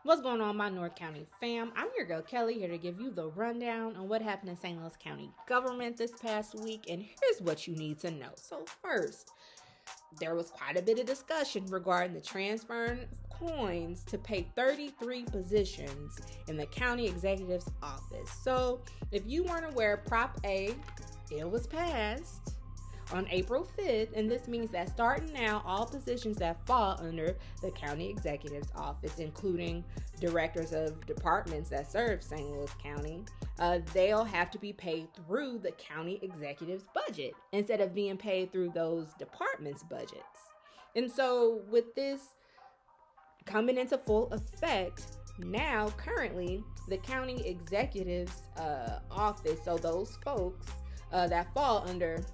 What's going on, my North County fam? I'm your girl Kelly, here to give you the rundown on what happened in St. Louis County government this past week, and here's what you need to know. So first, there was quite a bit of discussion regarding the transferring of coins to pay 33 positions in the county executive's office. So if you weren't aware, Prop A, it was passed on April 5th, and this means that starting now, all positions that fall under the county executive's office, including directors of departments that serve St. Louis County, they'll have to be paid through the county executive's budget instead of being paid through those departments' budgets. And so with this coming into full effect, now currently the county executive's office, so those folks that fall under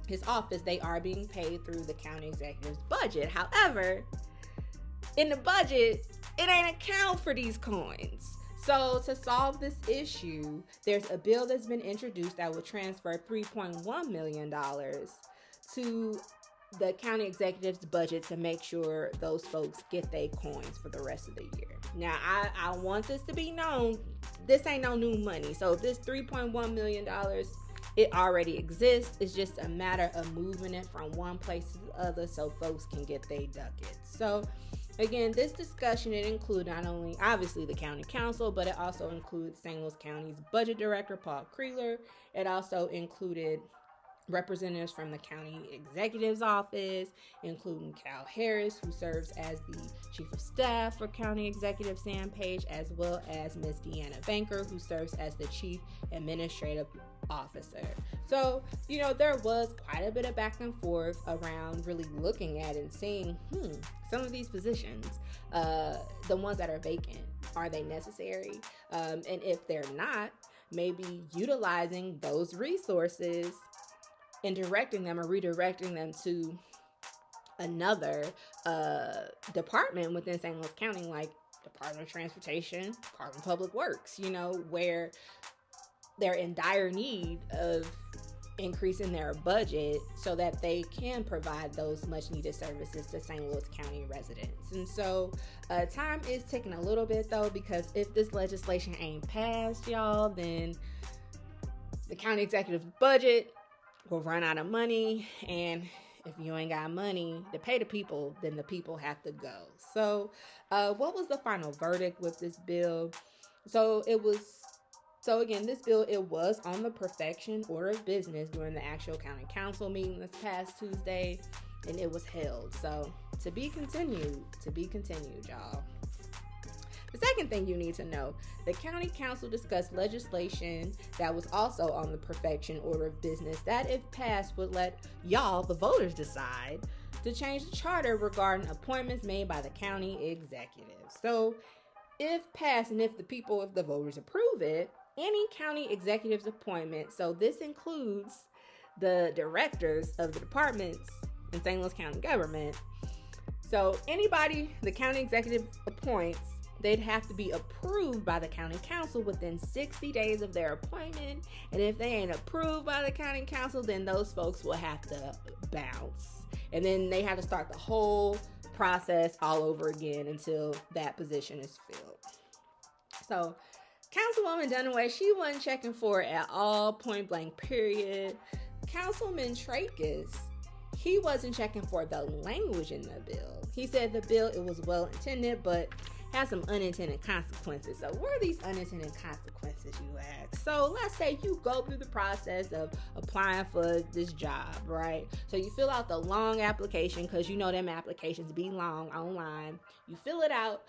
his office, they are being paid through the county executive's budget. However, in the budget, it ain't account for these coins. So to solve this issue, there's a bill that's been introduced that will transfer $3.1 million to the county executive's budget to make sure those folks get their coins for the rest of the year. Now, I want this to be known, this ain't no new money. So this $3.1 million, it already exists. It's just a matter of moving it from one place to the other so folks can get their ducats. So again, this discussion, it includes not only obviously the county council, but it also includes St. Louis County's budget director, Paul Kreeler. It also included representatives from the county executive's office, including Cal Harris, who serves as the chief of staff for county executive Sam Page, as well as Ms. Deanna Banker, who serves as the chief administrative officer. So, there was quite a bit of back and forth around really looking at and seeing, some of these positions, the ones that are vacant, are they necessary? And if they're not, maybe utilizing those resources and directing them or redirecting them to another department within St. Louis County, like Department of Transportation, Department of Public Works, where they're in dire need of increasing their budget so that they can provide those much needed services to St. Louis County residents. And so time is ticking a little bit though, because if this legislation ain't passed, y'all, then the county executive's budget will run out of money, and if you ain't got money to pay the people, then the people have to go. So what was the final verdict with this bill? So again, this bill, it was on the perfection order of business during the actual county council meeting this past Tuesday, and it was held. So to be continued, y'all. The second thing you need to know, the county council discussed legislation that was also on the perfection order of business that, if passed, would let y'all, the voters, decide to change the charter regarding appointments made by the county executive. So if passed, and if the voters approve it, any county executive's appointment, so this includes the directors of the departments in St. Louis County government, so anybody the county executive appoints, they'd have to be approved by the county council within 60 days of their appointment. And if they ain't approved by the county council, then those folks will have to bounce. And then they have to start the whole process all over again until that position is filled. So Councilwoman Dunaway, she wasn't checking for it at all, point blank, period. Councilman Trachis, he wasn't checking for the language in the bill. He said the bill, it was well intended, but has some unintended consequences. So what are these unintended consequences, you ask? So let's say you go through the process of applying for this job, right? So you fill out the long application, because them applications be long online. You fill it out,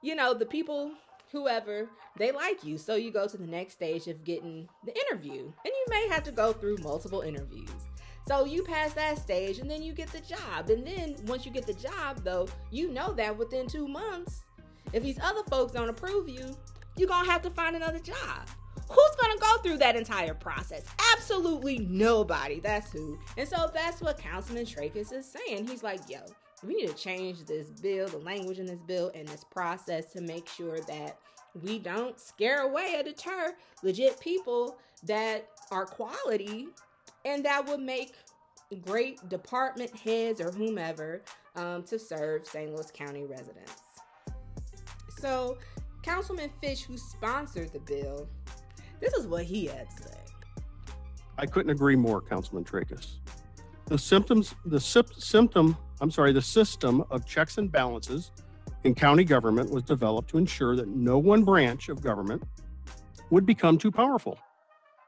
the people, whoever, they like you. So you go to the next stage of getting the interview, and you may have to go through multiple interviews. So you pass that stage, and then you get the job. And then once you get the job, though, that within 2 months, if these other folks don't approve you, you're going to have to find another job. Who's going to go through that entire process? Absolutely nobody. That's who. And so that's what Councilman Trachis is saying. He's like, we need to change this bill, the language in this bill, and this process to make sure that we don't scare away or deter legit people that are quality and that would make great department heads or whomever to serve St. Louis County residents. So Councilman Fish, who sponsored the bill, this is what he had to say. I couldn't agree more, Councilman Tracus. The system of checks and balances in county government was developed to ensure that no one branch of government would become too powerful.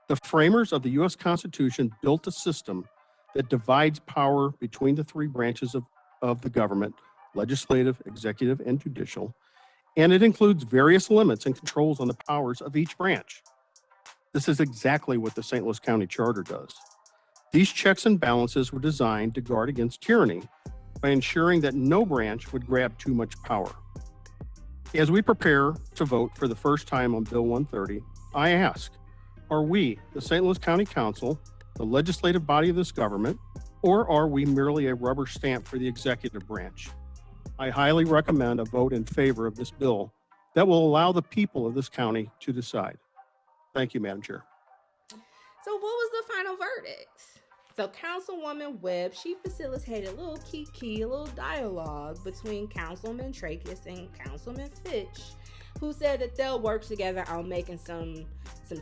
The framers of the U.S. Constitution built a system that divides power between the three branches of the government: legislative, executive, and judicial, and it includes various limits and controls on the powers of each branch. This is exactly what the St. Louis County Charter does. These checks and balances were designed to guard against tyranny by ensuring that no branch would grab too much power. As we prepare to vote for the first time on Bill 130, I ask, are we, the St. Louis County Council, the legislative body of this government, or are we merely a rubber stamp for the executive branch? I highly recommend a vote in favor of this bill that will allow the people of this county to decide. Thank you, Madam Chair. So what was the final verdict? So Councilwoman Webb, she facilitated a little a little dialogue between Councilman Tracus and Councilman Fitch, who said that they'll work together on making some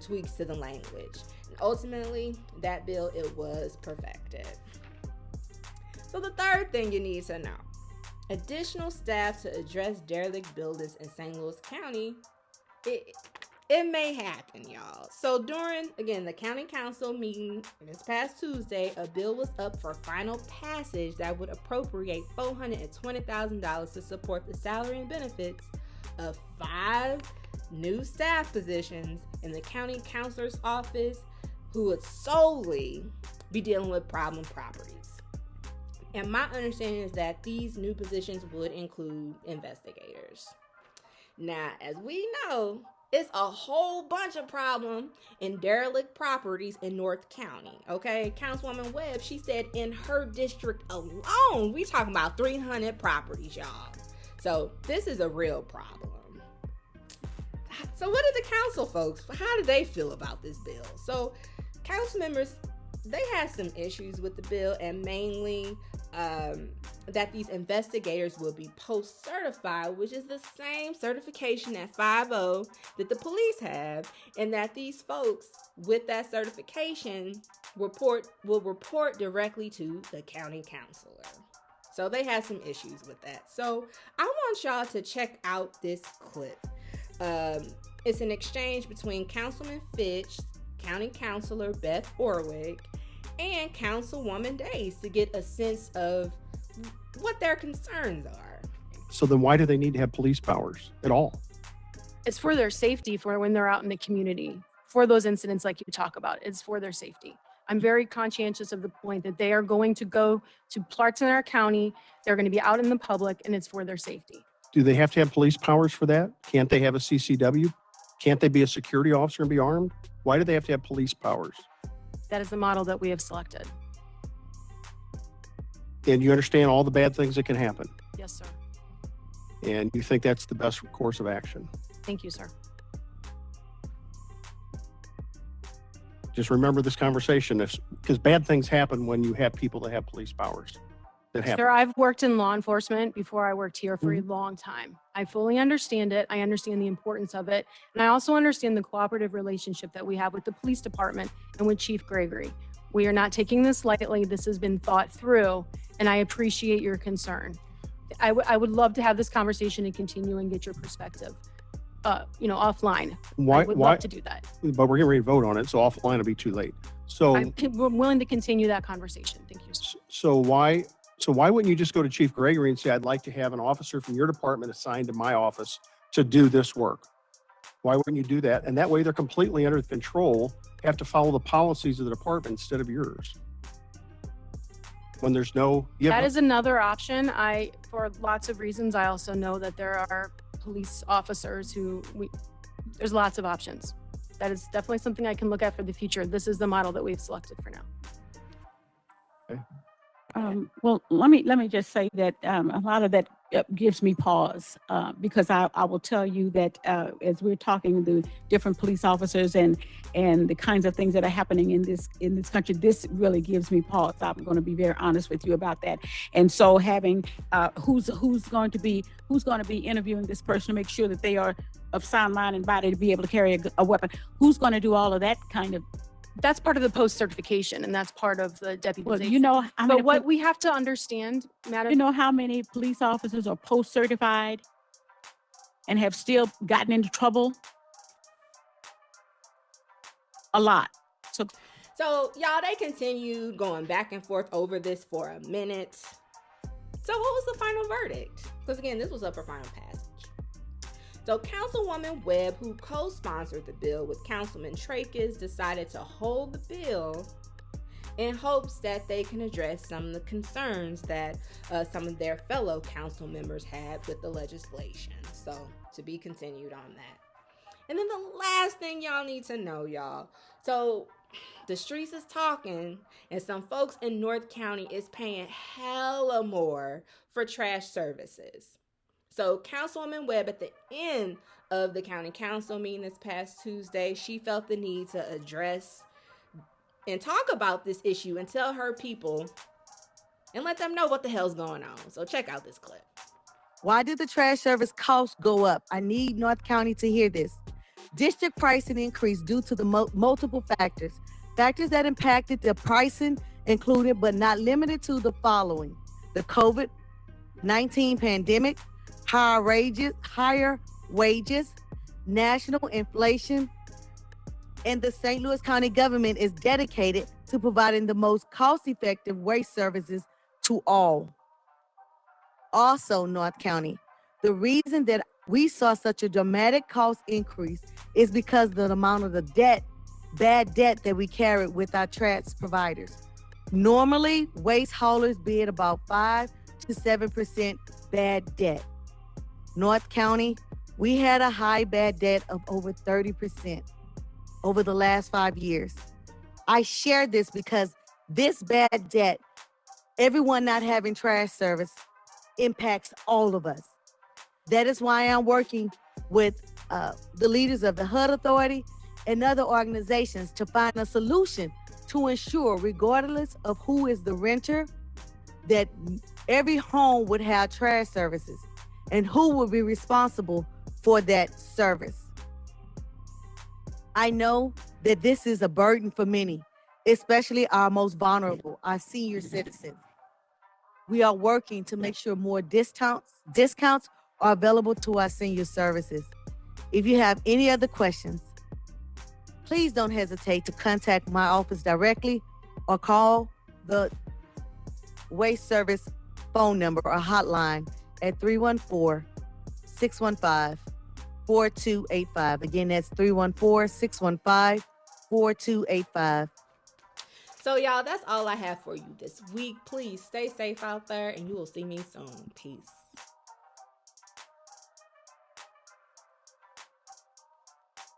tweaks to the language. And ultimately, that bill, it was perfected. So the third thing you need to know, additional staff to address derelict buildings in St. Louis County, it may happen, y'all. So during, again, the county council meeting this past Tuesday, a bill was up for final passage that would appropriate $420,000 to support the salary and benefits of 5 new staff positions in the county councilor's office who would solely be dealing with problem properties. And my understanding is that these new positions would include investigators. Now, as we know, it's a whole bunch of problem in derelict properties in North County, okay? Councilwoman Webb, she said in her district alone, we talking about 300 properties, y'all. So this is a real problem. So what did the council folks, how did they feel about this bill? So council members, they had some issues with the bill, and mainly that these investigators will be post-certified, which is the same certification at 5.0 that the police have, and that these folks with that certification will report directly to the county councilor. So they had some issues with that. So I want y'all to check out this clip. It's an exchange between Councilman Fitch, County Councilor Beth Orwick, and Councilwoman Days to get a sense of what their concerns are. So then why do they need to have police powers at all? It's for their safety, for when they're out in the community, for those incidents like you talk about. It's for their safety. I'm very conscientious of the point that they are going to go to parts in our county, they're going to be out in the public, and it's for their safety. Do they have to have police powers for that? Can't they have a CCW? Can't they be a security officer and be armed? Why do they have to have police powers? That is the model that we have selected. And you understand all the bad things that can happen? Yes, sir. And you think that's the best course of action? Thank you, sir. Just remember this conversation, because bad things happen when you have people that have police powers. Sir, I've worked in law enforcement before I worked here for a long time. I fully understand it. I understand the importance of it. And I also understand the cooperative relationship that we have with the police department and with Chief Gregory. We are not taking this lightly. This has been thought through, and I appreciate your concern. I would love to have this conversation and continue and get your perspective, offline. I would love to do that. But we're getting ready to vote on it, so offline will be too late. So I'm willing to continue that conversation. Thank you, sir. So why wouldn't you just go to Chief Gregory and say, I'd like to have an officer from your department assigned to my office to do this work? Why wouldn't you do that? And that way they're completely under control, have to follow the policies of the department instead of yours. When there's no... That is another option. For lots of reasons, I also know that there are police officers there's lots of options. That is definitely something I can look at for the future. This is the model that we've selected for now. Okay. Well, let me just say that a lot of that gives me pause because I will tell you that as we're talking to different police officers and the kinds of things that are happening in this country, this really gives me pause. I'm going to be very honest with you about that. And so having who's going to be interviewing this person to make sure that they are of sound mind and body to be able to carry a weapon, who's going to do all of that kind of. That's part of the post certification, and that's part of the deputization. Well, you know, but what we have to understand, Madam, you know how many police officers are post certified and have still gotten into trouble? A lot. So y'all, they continued going back and forth over this for a minute. So what was the final verdict? Because again, this was up for final passage. So Councilwoman Webb, who co-sponsored the bill with Councilman Tracus, decided to hold the bill in hopes that they can address some of the concerns that some of their fellow council members had with the legislation. So to be continued on that. And then the last thing y'all need to know, y'all. So the streets is talking, and some folks in North County is paying hella more for trash services. So Councilwoman Webb, at the end of the county council meeting this past Tuesday, she felt the need to address and talk about this issue and tell her people and let them know what the hell's going on. So check out this clip. Why did the trash service costs go up? I need North County to hear this. District pricing increased due to the multiple factors. Factors that impacted the pricing included, but not limited to, the following: the COVID-19 pandemic, higher wages, national inflation, and the St. Louis County government is dedicated to providing the most cost-effective waste services to all. Also, North County, the reason that we saw such a dramatic cost increase is because of the amount of the bad debt that we carried with our trash providers. Normally, waste haulers bid about 5 to 7% bad debt. North County, we had a high bad debt of over 30% over the last 5 years. I share this because this bad debt, everyone not having trash service, impacts all of us. That is why I'm working with the leaders of the HUD Authority and other organizations to find a solution to ensure, regardless of who is the renter, that every home would have trash services and who will be responsible for that service. I know that this is a burden for many, especially our most vulnerable, our senior citizens. We are working to make sure more discounts are available to our senior services. If you have any other questions, please don't hesitate to contact my office directly or call the waste service phone number or hotline at 314-615-4285. Again, that's 314-615-4285. So y'all, that's all I have for you this week. Please stay safe out there, and you will see me soon. Peace.